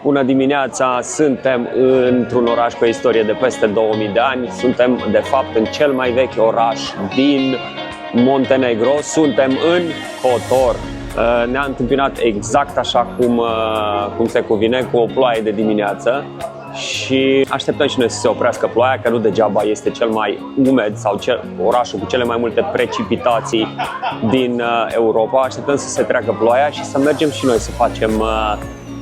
Bună dimineața! Suntem într-un oraș cu o istorie de peste 2000 de ani. Suntem, de fapt, în cel mai vechi oraș din Montenegro. Suntem în Kotor. Ne-a întâmpinat exact așa cum se cuvine, cu o ploaie de dimineață. Și așteptăm și noi să se oprească ploaia, că nu degeaba este cel mai umed sau orașul cu cele mai multe precipitații din Europa. Așteptăm să se treacă ploaia și să mergem și noi să facem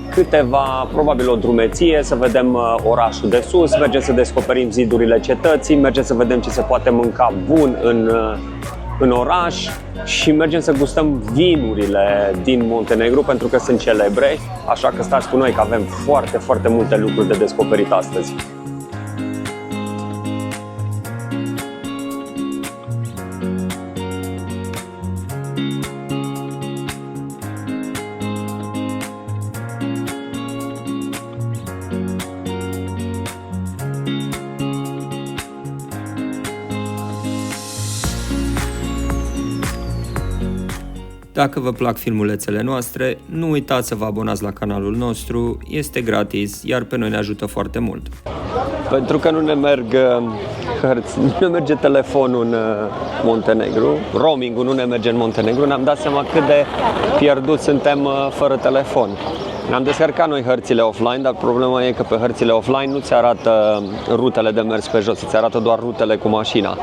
câteva, probabil o drumeție, să vedem orașul de sus, mergem să descoperim zidurile cetății, mergem să vedem ce se poate mânca bun în oraș și mergem să gustăm vinurile din Montenegru, pentru că sunt celebre, așa că stați cu noi că avem foarte, foarte multe lucruri de descoperit astăzi. Dacă vă plac filmulețele noastre, nu uitați să vă abonați la canalul nostru, este gratis, iar pe noi ne ajută foarte mult. Pentru că nu ne merg hărți, nu ne merge telefonul în Montenegru, roamingul nu ne merge în Montenegru, ne-am dat seama cât de pierdut suntem fără telefon. Ne-am descărcat noi hărțile offline, dar problema e că pe hărțile offline nu ți arată rutele de mers pe jos, îți arată doar rutele cu mașina.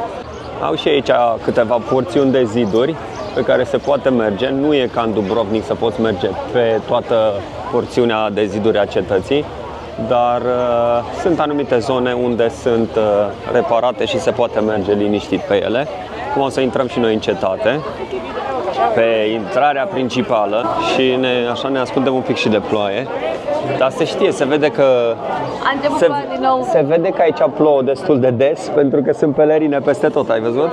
Au și aici câteva porțiuni de ziduri pe care se poate merge. Nu e ca în Dubrovnik să poți merge pe toată porțiunea de ziduri a cetății, dar sunt anumite zone unde sunt reparate și se poate merge liniștit pe ele. Cum o să intrăm și noi în cetate, pe intrarea principală și așa ne ascundem un pic și de ploaie. Dar se știe, se vede că se vede că aici plouă destul de des, pentru că sunt pelerine peste tot, ai văzut?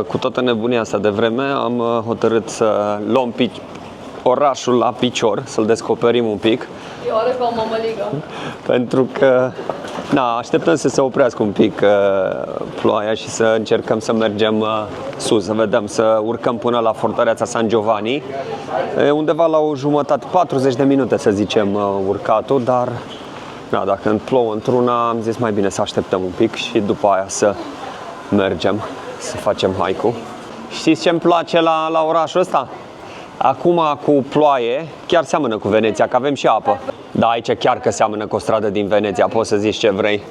Cu toată nebunia asta de vreme am hotărât să luăm orașul la picior, să-l descoperim un pic. Pentru că așteptăm să se oprească un pic ploaia și să încercăm să mergem sus, să vedem, să urcăm până la fortăreața San Giovanni. Undeva la o jumătate, 40 de minute să zicem urcatul, dar dacă plouă într-una am zis mai bine să așteptăm un pic și după aia să mergem, să facem hike-ul. Știți ce îmi place la orașul ăsta? Acum cu ploaie chiar seamănă cu Veneția, că avem și apă. Da, aici chiar că seamănă cu o stradă din Veneția, poți să zici ce vrei.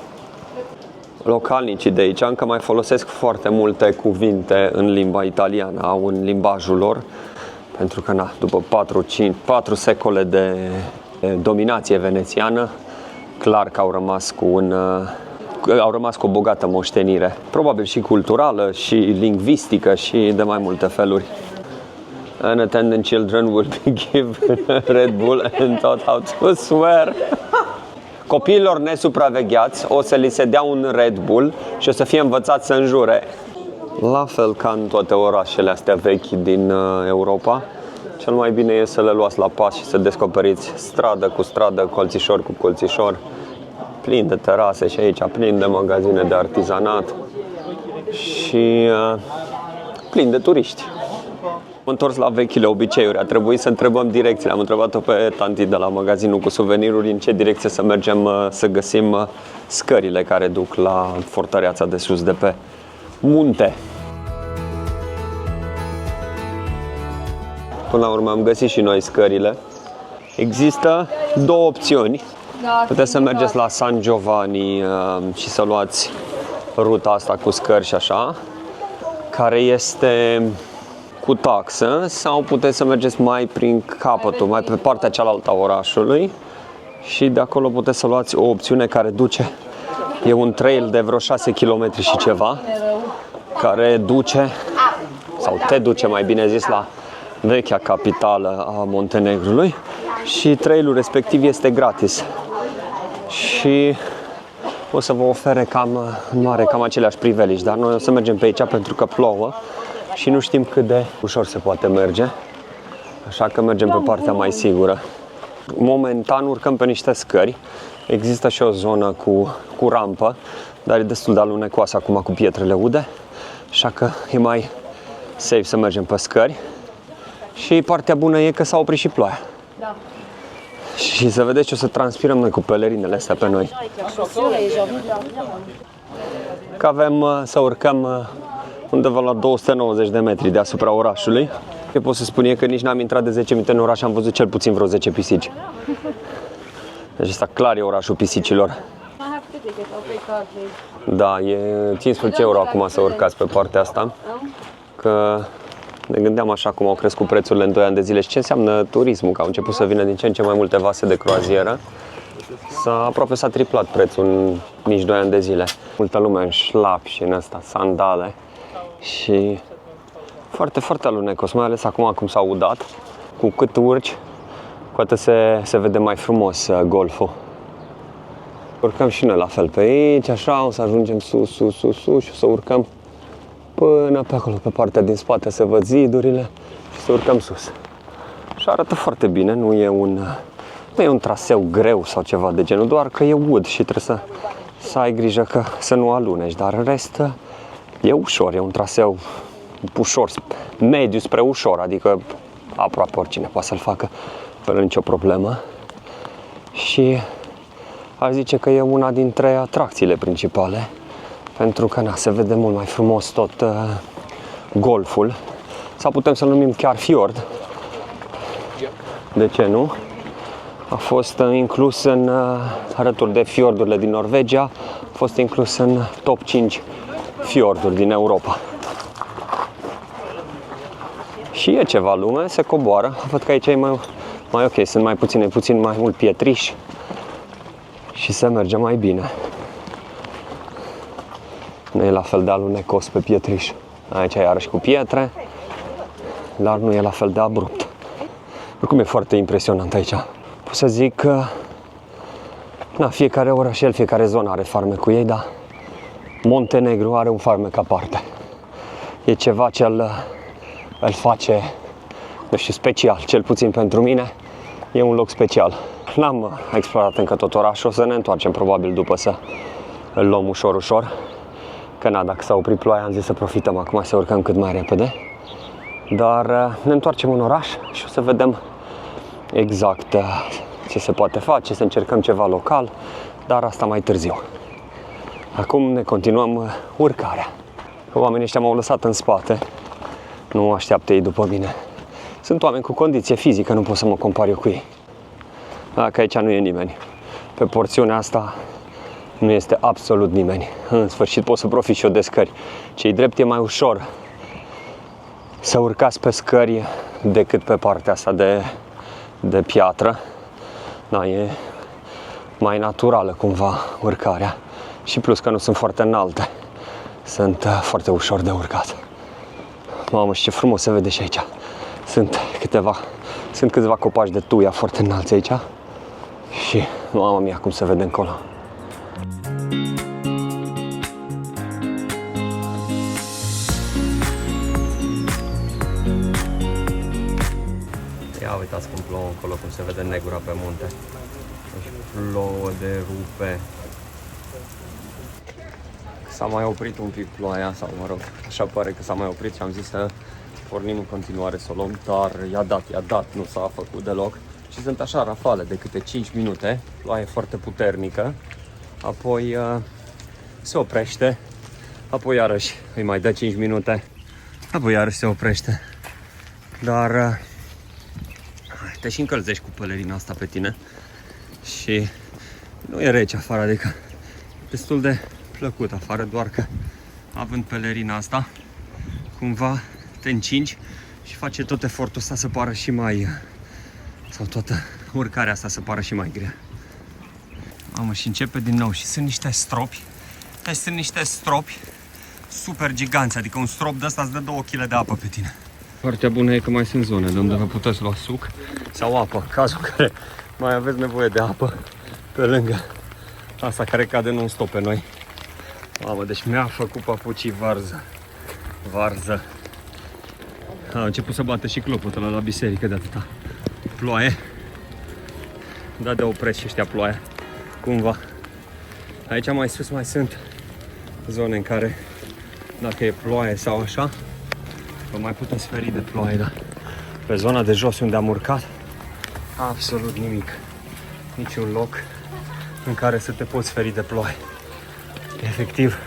Localnicii de aici încă mai folosesc foarte multe cuvinte în limba italiană, au în limbajul lor, pentru că după 4 secole de dominație venețiană, clar că au rămas cu o bogată moștenire, probabil și culturală, și lingvistică, și de mai multe feluri. Unattended children will be given Red Bull and taught how to swear. Copiilor nesupravegheați o să li se dea un Red Bull și o să fie învățați să înjure. La fel ca în toate orașele astea vechi din Europa, cel mai bine e să le luați la pas și să descoperiți stradă cu stradă, colțișor cu colțișor, plin de terase și aici, plin de magazine de artizanat și plin de turiști. Am întors la vechile obiceiuri, a trebuit să întrebăm direcțiile. Am întrebat-o pe tanti de la magazinul cu suveniruri în ce direcție să mergem să găsim scările care duc la fortăreața de sus de pe munte. Până la urmă am găsit și noi scările. Există două opțiuni. Puteți să mergeți la San Giovanni și să luați ruta asta cu scări și așa, care este cu taxă, sau puteți să mergeți mai prin capătul, mai pe partea cealaltă a orașului și de acolo puteți să luați o opțiune care duce, e un trail de vreo 6 km și ceva, care duce, sau te duce mai bine zis, la vechea capitală a Montenegrului și trailul respectiv este gratis și o să vă ofere cam aceleași priveliști, dar noi o să mergem pe aici pentru că plouă și nu știm cât de ușor se poate merge, așa că mergem pe partea mai sigură. Momentan urcăm pe niște scări, există și o zonă cu rampă, dar e destul de alunecoasă acum cu pietrele ude, așa că e mai safe să mergem pe scări. Și partea bună e că s-a oprit și ploaia. Da. Și să vedeți ce o să transpirăm noi cu pelerinele astea pe noi. Că avem să urcăm undeva la 290 de metri deasupra orașului. Ce pot să spun e că nici n-am intrat de 10 minute în oraș și am văzut cel puțin vreo 10 pisici. Deci asta clar e orașul pisicilor. Da, e 15 euro acum să urcați pe partea asta. Că ne gândeam așa cum au crescut prețurile în 2 ani de zile și ce înseamnă turismul, că au început să vină din ce în ce mai multe vase de croazieră. Aproape s-a triplat prețul în nici 2 ani de zile. Multă lume în șlapi și în ăsta, sandale. Și foarte, foarte alunecos, mai ales acum cum s-a udat. Cu cât urci, cu atât se vede mai frumos golful. Urcăm și noi la fel pe aici, așa, o să ajungem sus și o să urcăm până pe acolo, pe partea din spate, să văd zidurile și să urcăm sus. Și arată foarte bine, nu e un traseu greu sau ceva de genul, doar că e ud și trebuie să ai grijă să nu aluneci, dar în rest e ușor, e un traseu ușor, mediu spre ușor, adică aproape oricine poate să-l facă fără nicio problemă. Și aș zice că e una dintre atracțiile principale, pentru că se vede mult mai frumos tot golful, sau putem să-l numim chiar fiord. De ce nu? A fost inclus alături de fiordurile din Norvegia, a fost inclus în top 5 fiorduri din Europa. Și e ceva lume, se coboară. Văd că aici e mai ok, sunt puțin mai mult pietriși și se merge mai bine. Nu e la fel de alunecos pe pietriș. Aici e iarăși cu pietre, dar nu e la fel de abrupt. Oricum e foarte impresionant aici. Pot să zic că fiecare orășel, fiecare zonă are farmecul ei, dar Montenegru are un farmec aparte. E ceva ce îl face, nu știu, special, cel puțin pentru mine. E un loc special. N-am explorat încă tot orașul, o să ne întoarcem probabil după să îl luăm ușor. Că dacă s-a oprit ploaia, am zis să profităm acum să urcăm cât mai repede. Dar ne întoarcem în oraș și o să vedem exact ce se poate face, să încercăm ceva local, dar asta mai târziu. Acum ne continuăm urcarea. Oamenii ăștia m-au lăsat în spate, nu așteaptă ei după mine. Sunt oameni cu condiție fizică, nu pot să mă compar eu cu ei. Că aici nu e nimeni. Pe porțiunea asta nu este absolut nimeni. În sfârșit pot să profit și eu de scări. Ce-i drept e mai ușor să urcați pe scări decât pe partea asta de piatră. Da, e mai naturală cumva urcarea. Și plus că nu sunt foarte înalte. Sunt foarte ușor de urcat. Mamă, și ce frumos se vede și aici. Sunt câțiva copaci de tuia foarte înalți aici. Și mamă mia, cum se vede încolo. Ia uitați cum plouă încolo, cum se vede negura pe munte. Deci plouă de rupe. S-a mai oprit un pic ploaia, sau mă rog, așa pare că s-a mai oprit și am zis să pornim în continuare să o luăm, dar i-a dat, nu s-a făcut deloc. Și sunt așa rafale de câte 5 minute, ploaie foarte puternică, apoi se oprește, apoi iarăși îi mai dă 5 minute, apoi iarăși se oprește. Dar te și încălzești cu pelerina asta pe tine și nu e rece afară, adică destul de plăcut afară, doar că având pelerina asta, cumva te încingi și face tot efortul ăsta să pară și mai, sau toată urcarea asta să pară și mai grea. Mamă, și începe din nou și sunt niște stropi. Deci sunt niște stropi super giganți, adică un strop de ăsta îți dă 2 kg de apă pe tine. Partea bună e că mai sunt zone de unde vă puteți lua suc sau apă, în cazul în care mai aveți nevoie de apă pe lângă asta care cade non-stop pe noi. Mamă, deci mi-a făcut papucii varză. A început să bată și clopotul la biserică de atâta ploaie. Da, de opresc și ăștia ploaia, cumva. Aici mai sus mai sunt zone în care, dacă e ploaie sau așa, vă mai puteți feri de ploaie, dar pe zona de jos unde am urcat, absolut nimic. niciun loc în care să te poți feri de ploaie. Efectiv,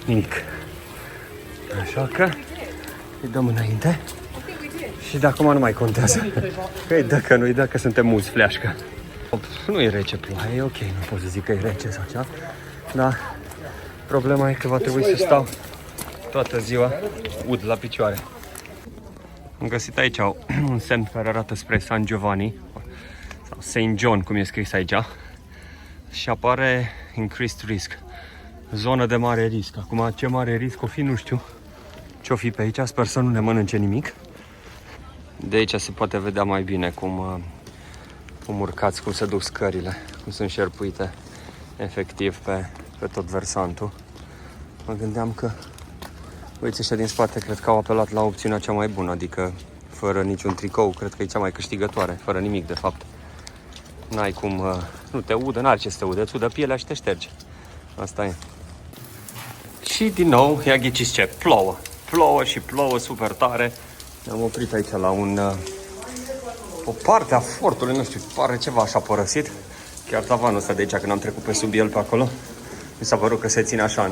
nimic. Așa că îi dăm înainte și de acum nu mai contează. Că îi dă, că nu îi dă, că suntem mulți fleașcă. Nu e rece ploaie, e ok, nu pot să zic că e rece sau ceva, dar problema e că va trebui să stau toată ziua ud la picioare. Am găsit aici un semn care arată spre San Giovanni sau Saint John, cum e scris aici, și apare increased risk, zonă de mare risc. Acum ce mare risc o fi, nu știu ce-o fi pe aici, sper să nu ne mănânce nimic. De aici se poate vedea mai bine cum urcați, cum se duc scările, cum sunt șerpuite efectiv pe tot versantul. Mă gândeam că băieții ăștia din spate cred că au apelat la opțiunea cea mai bună, adică fără niciun tricou, cred că e cea mai câștigătoare, fără nimic de fapt. N-ai cum, nu te udă, n-are ce să te udă, îți udă pielea și te șterge. Asta e. Și din nou, ia ghiciți ce, plouă. Plouă și plouă super tare. Ne-am oprit aici la o parte a fortului, nu știu, pare ceva așa părăsit. Chiar tavanul ăsta de aici, când am trecut pe sub el pe acolo, mi s-a părut că se ține așa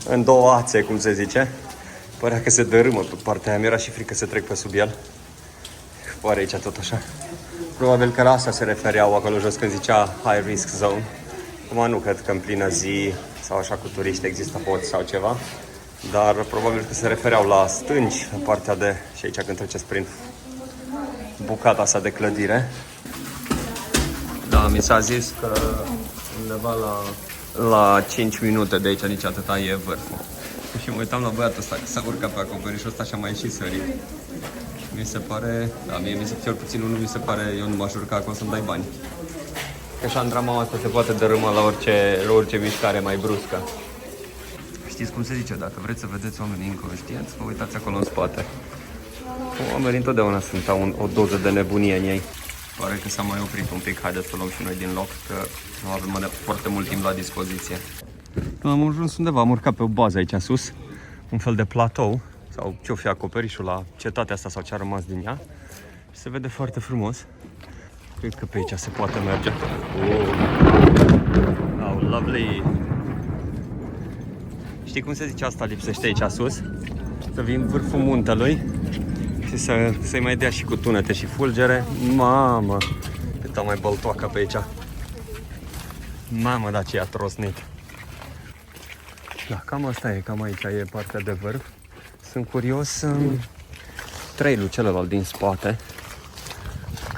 în două ațe, cum se zice. Părea că se dărâmă pe partea aia, mi-era și frică să trec pe sub el. Pare aici tot așa. Probabil că la asta se refereau acolo jos când zicea high risk zone. Acum nu cred că în plină zi sau așa cu turiști există hoți sau ceva, dar probabil că se refereau la stânci, la partea de, și aici când treceți prin bucata asta de clădire. Da, mi s-a zis că undeva la 5 minute de aici, nici atâta e vârful. Și mă uitam la băiatul ăsta, că s-a urcat pe acoperișul ăsta și a mai și sărit. Mi se pare, da, mie cel puțin unul mi se pare, eu nu m-aș urca acolo să-mi dai bani. Că șandramaua asta se poate dărâma la orice mișcare mai bruscă. Știți cum se zice, dacă vreți să vedeți oamenii inconștienți, vă uitați acolo în spate. Oamenii întotdeauna sunt o doză de nebunie în ei. Pare că s-a mai oprit un pic, haideți să luăm și noi din loc, că nu avem foarte mult timp la dispoziție. Am ajuns undeva, am urcat pe o bază aici sus, un fel de platou, sau ce-o fi acoperișul la cetatea asta sau ce a rămas din ea. Și se vede foarte frumos. Cred că pe aici se poate merge. Oh, lovely! Știi cum se zice asta lipsește aici sus? Să vin vârful muntelui și să-i mai dea și cu tunete și fulgere. Mamă! Cât mai băltoacă pe aici. Mamă, dar ce-i atrosnit! Da, cam asta e, cam aici e partea de vârf. Sunt curios trailul celălalt din spate.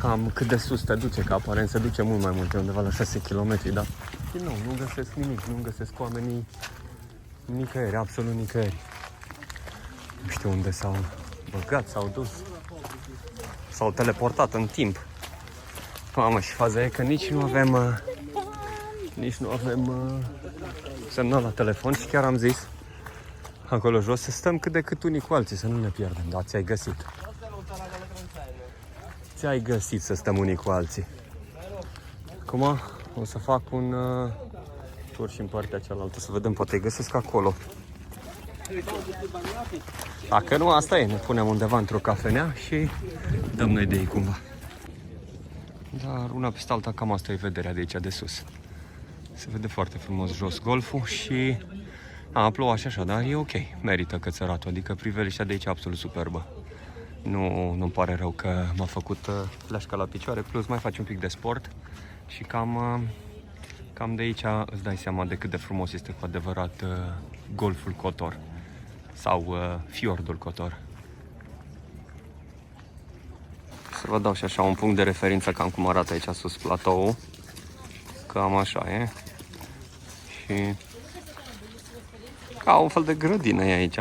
Cam cât de sus te duce, că aparent se duce mult mai mult, undeva la 6 km, dar din nou, nu găsesc nimic, nu găsesc oamenii nicăieri, absolut nicăieri. Nu știu unde s-au băgat, s-au dus, s-au teleportat în timp. Mamă, și faza e că nici nu avem semnal la telefon și chiar am zis acolo jos să stăm cât de cât unii cu alții, să nu ne pierdem, dar ți-ai găsit. Ți-ai găsit să stăm unii cu alții. Acum o să fac un tur și în partea cealaltă, să vedem, poate îi găsesc acolo. Dacă nu, asta e, ne punem undeva într-o cafenea și dăm noi de ei cumva. Dar una peste alta, cam asta e vederea de aici de sus. Se vede foarte frumos jos golful și a plouat și așa, dar e ok, merită cățăratul, adică priveliștea de aici e absolut superbă. Nu-mi pare rău că m-a făcut fleașca la picioare, plus mai faci un pic de sport și cam de aici îți dai seama de cât de frumos este cu adevărat golful Kotor sau fiordul Kotor. Să vă dau și așa un punct de referință cam cum arată aici sus platoul, cam așa e și ca un fel de grădină e aici,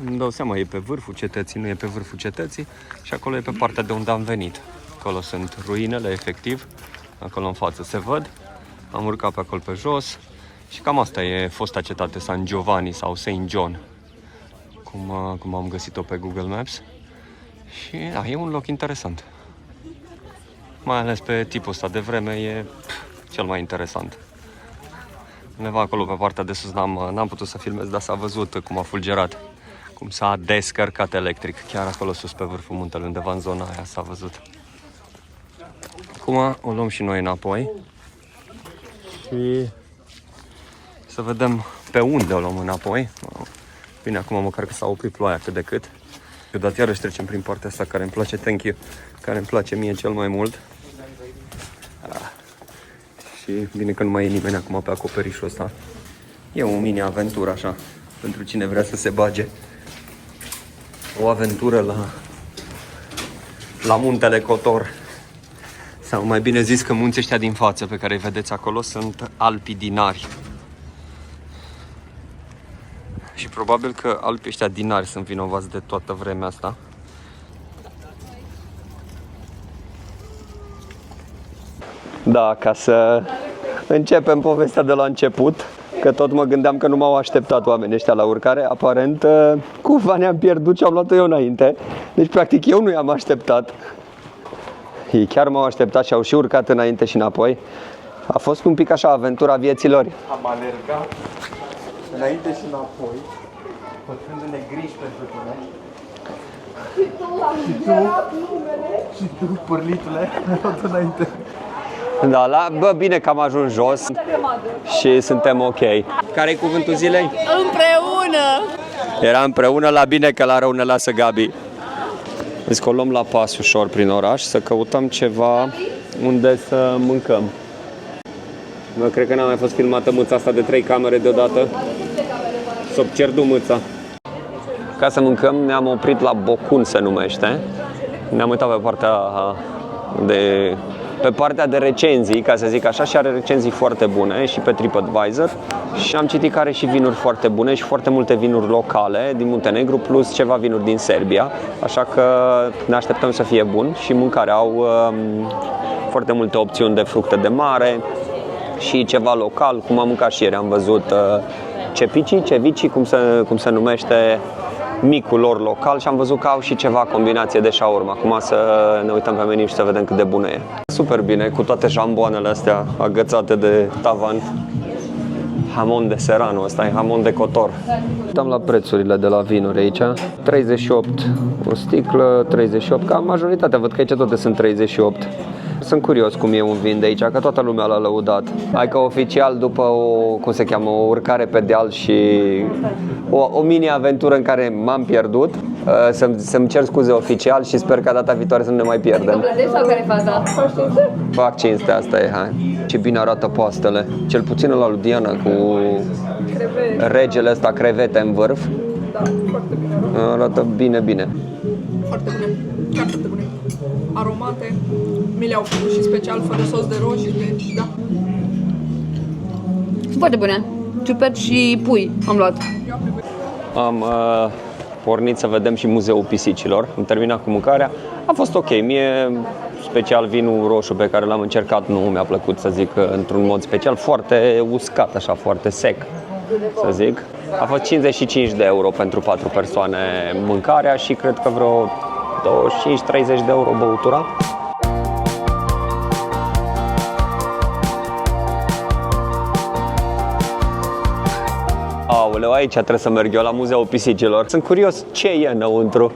îmi dau seama, e pe vârful cetății, nu e pe vârful cetății și acolo e pe partea de unde am venit. Acolo sunt ruinele, efectiv, acolo în față se văd. Am urcat pe acolo pe jos și cam asta e fosta cetate San Giovanni sau Saint John, cum am găsit-o pe Google Maps. Și da, e un loc interesant. Mai ales pe tipul ăsta de vreme e cel mai interesant. Undeva acolo pe partea de sus n-am putut să filmez, dar s-a văzut cum a fulgerat, cum s-a descărcat electric. Chiar acolo sus pe vârful muntelui, undeva în zona aia s-a văzut. Acum o luăm și noi înapoi și să vedem pe unde o luăm înapoi. Bine, acum măcar că s-a oprit ploaia cât de cât. Deodată iarăși trecem prin partea asta care îmi place, thank you, care îmi place mie cel mai mult. Și bine că nu mai e nimeni acum pe acoperișul ăsta. E o mini-aventură așa, pentru cine vrea să se bage. O aventură la muntele Cotor. Sau mai bine zis că munții ăștia din față pe care îi vedeți acolo sunt Alpii Dinari. Și probabil că Alpii ăștia Dinari sunt vinovați de toată vremea asta. Da, ca să începem povestea de la început, că tot mă gândeam că nu m-au așteptat oamenii ăștia la urcare. Aparent, cumva ne-am pierdut și am luat-o eu înainte. Deci, practic, eu nu i-am așteptat. Ei chiar m-au așteptat și au și urcat înainte și înapoi. A fost un pic așa aventura vieților. Am alergat înainte și înapoi, făcându-ne griji pentru tine. Și tu, pârlitule, tot înainte. Da, bă, bine că am ajuns jos și suntem ok. Care-i cuvântul zilei? Împreună! Era împreună, la bine că la rău ne lasă Gabi. Deci că o luăm la pas ușor prin oraș să căutăm ceva unde să mâncăm. Bă, cred că n-a mai fost filmată mâța asta de 3 camere deodată. S-o cerdu mâța. Ca să mâncăm ne-am oprit la Bocun se numește. Ne-am uitat pe partea de recenzii, ca să zic așa, și are recenzii foarte bune și pe TripAdvisor. Și am citit că are și vinuri foarte bune și foarte multe vinuri locale din Muntenegru, plus ceva vinuri din Serbia. Așa că ne așteptăm să fie bun și mâncarea. Au foarte multe opțiuni de fructe de mare și ceva local, cum am mâncat și ieri. Am văzut cevici, cum se numește, micul lor local, și am văzut că au și ceva combinație de shawarma. Acum să ne uităm pe meniu și să vedem cât de bună e. Super bine, cu toate jamboanele astea agățate de tavan. Hamon de Serrano, ăsta e hamon de Cotor. Uitam la prețurile de la vinuri aici. 38 o sticlă, 38, ca majoritatea, văd că aici toate sunt 38. Sunt curios cum e un vin de aici, că toată lumea l-a lăudat. Hai că oficial, după o urcare pe deal și o mini-aventură în care m-am pierdut, să-mi cer scuze oficial și sper ca data viitoare să nu ne mai pierdem. Sau care-i faza? Fac cinste, asta e, hai. Ce bine arată poastele, cel puțin la lui Diana cu regele ăsta, crevete în vârf. Da, foarte bine arată. Arată bine, bine. Foarte bune, chiar foarte bune. Aromate, mi le-au făcut și special fără sos de roșii, deci da. Sunt foarte bune. Ciuperci și pui am luat. Am pornit să vedem și Muzeul Pisicilor. Am terminat cu mâncarea. A fost ok. Mie, special vinul roșu pe care l-am încercat, nu mi-a plăcut, să zic, într-un mod special. Foarte uscat, așa, foarte sec, să zic. A fost 55 de euro pentru 4 persoane mâncarea și cred că vreo 25-30 de euro băutura. Aoleu, aici trebuie să merg eu, la Muzeul Pisicilor. Sunt curios ce e înăuntru.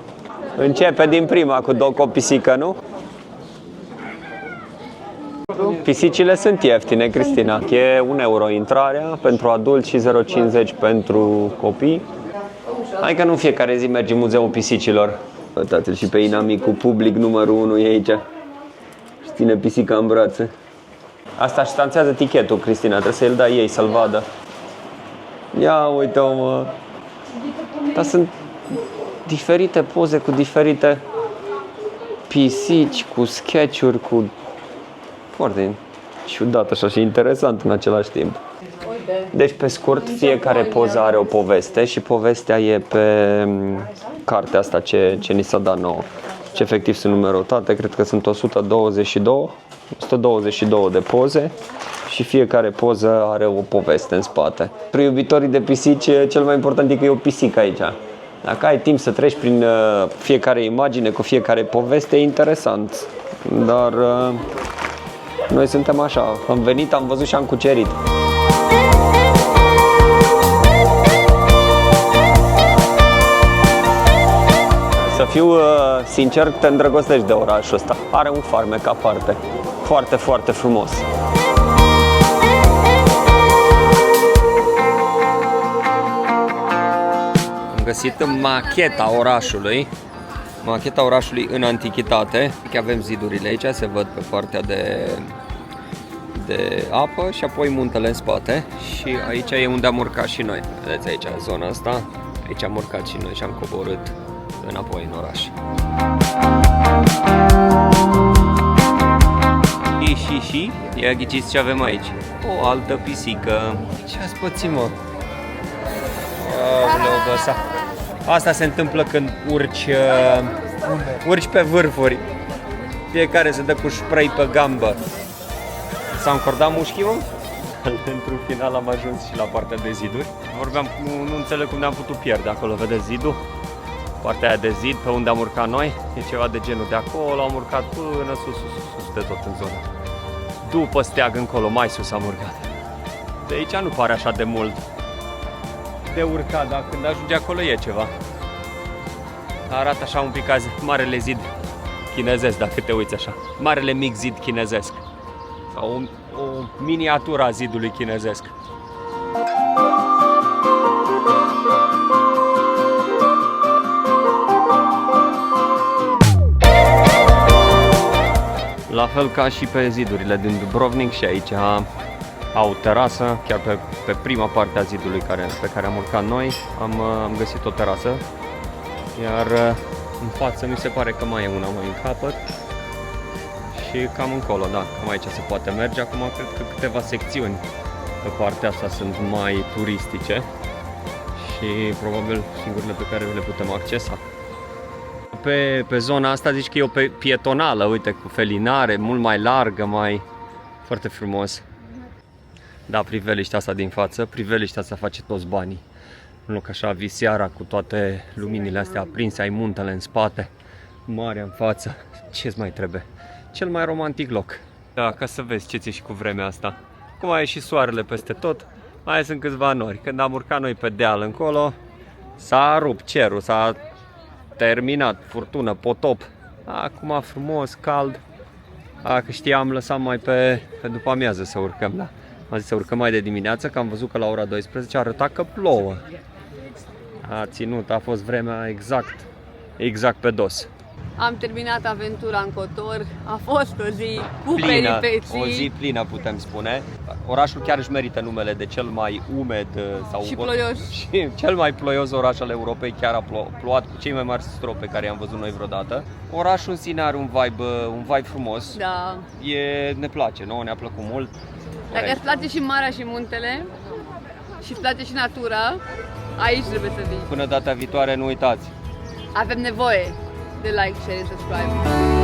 Începe din prima cu o pisică, nu? Pisicile sunt ieftine, Cristina. E 1 euro intrarea pentru adulți și 0,50 pentru copii. Hai că nu fiecare zi mergi în Muzeul Pisicilor. Uitați-l și pe inamicul public numărul 1 e aici. Și ține pisica în brațe. Asta ștanțează tichetul, Cristina, trebuie să-l dai ei să-l vadă. Ia uite-o, mă. Dar sunt diferite poze cu diferite pisici, cu sketch-uri, cu... Foarte ciudat așa și interesant în același timp. Deci, pe scurt, fiecare poză are o poveste și povestea e pe cartea asta ce ni s-a dat nouă. Ce efectiv sunt numerotate, cred că sunt 122 de poze și fiecare poză are o poveste în spate. Pentru iubitorii de pisici, cel mai important e că e o pisică aici. Dacă ai timp să treci prin fiecare imagine cu fiecare poveste, e interesant. Dar noi suntem așa, am venit, am văzut și am cucerit. Să fiu sincer, te îndrăgostești de orașul ăsta. Are un farmec aparte. foarte, foarte frumos. Am găsit macheta orașului. Macheta orașului în antichitate. Avem zidurile aici, se văd pe partea de apă și apoi muntele în spate. Și aici e unde am urcat și noi. Vedeți aici zona asta. Aici am urcat și noi și am coborât înapoi în oraș. Și, ia ghiciți ce avem aici. O altă pisică. Ce ați pățit, mă? Asta se întâmplă când urci pe vârfuri. Fiecare se dă cu spray pe gambă. S-a încordat mușchiul, mă? Într-un final am ajuns și la partea de ziduri. Vorbeam, nu înțeleg cum ne-am putut pierde acolo, vedeți zidul? Partea aia de zid, pe unde am urcat noi, e ceva de genul de acolo, am urcat până sus de tot în zonă. După steag încolo, mai sus am urcat. De aici nu pare așa de mult de urcat, dar când ajunge acolo e ceva. Arată așa un pic ca marele zid chinezesc, dacă te uiți așa. Marele mic zid chinezesc. Sau o miniatură a zidului chinezesc. La fel ca și pe zidurile din Dubrovnik, și aici au terasă, chiar pe prima parte a zidului pe care am urcat noi, am găsit o terasă, iar în față mi se pare că mai e una mai în capăt și cam încolo, da, cam aici se poate merge. Acum cred că câteva secțiuni pe partea asta sunt mai turistice și probabil singurele pe care le putem accesa. Pe zona asta zici că e o pietonală, uite, cu felinare, mult mai largă, foarte frumos. Da, priveliștea asta din față, priveliștea asta face toți banii. Un loc așa, visiara, cu toate luminile astea aprinse, ai muntele în spate, marea în față. Ce-ți mai trebuie? Cel mai romantic loc. Da, ca să vezi ce ți-e și cu vremea asta. Cum a ieșit soarele peste tot, mai sunt câțiva nori. Când am urcat noi pe deal încolo, s-a rupt cerul, s-a terminat, furtună, potop. Acum frumos, cald. Dacă știam, lăsam mai pe după amiază să urcăm, da. Am zis să urcăm mai de dimineață, că am văzut că la ora 12 arăta că plouă. A ținut, a fost vremea exact pe dos. Am terminat aventura în Cotor, a fost o zi cu Plină, peripeții. o zi plină, putem spune. Orașul chiar își merită numele de cel mai umed sau Și ploios. și cel mai ploios oraș al Europei. Chiar a plouat cu cei mai mari stropi pe care i-am văzut noi vreodată. Orașul în sine are un vibe frumos. Da. Ne place, nouă ne-a plăcut mult. Dacă îți place și marea și muntele și îți place și natura, aici trebuie să vii. Până data viitoare, nu uitați. Avem nevoie de like, share, subscribe.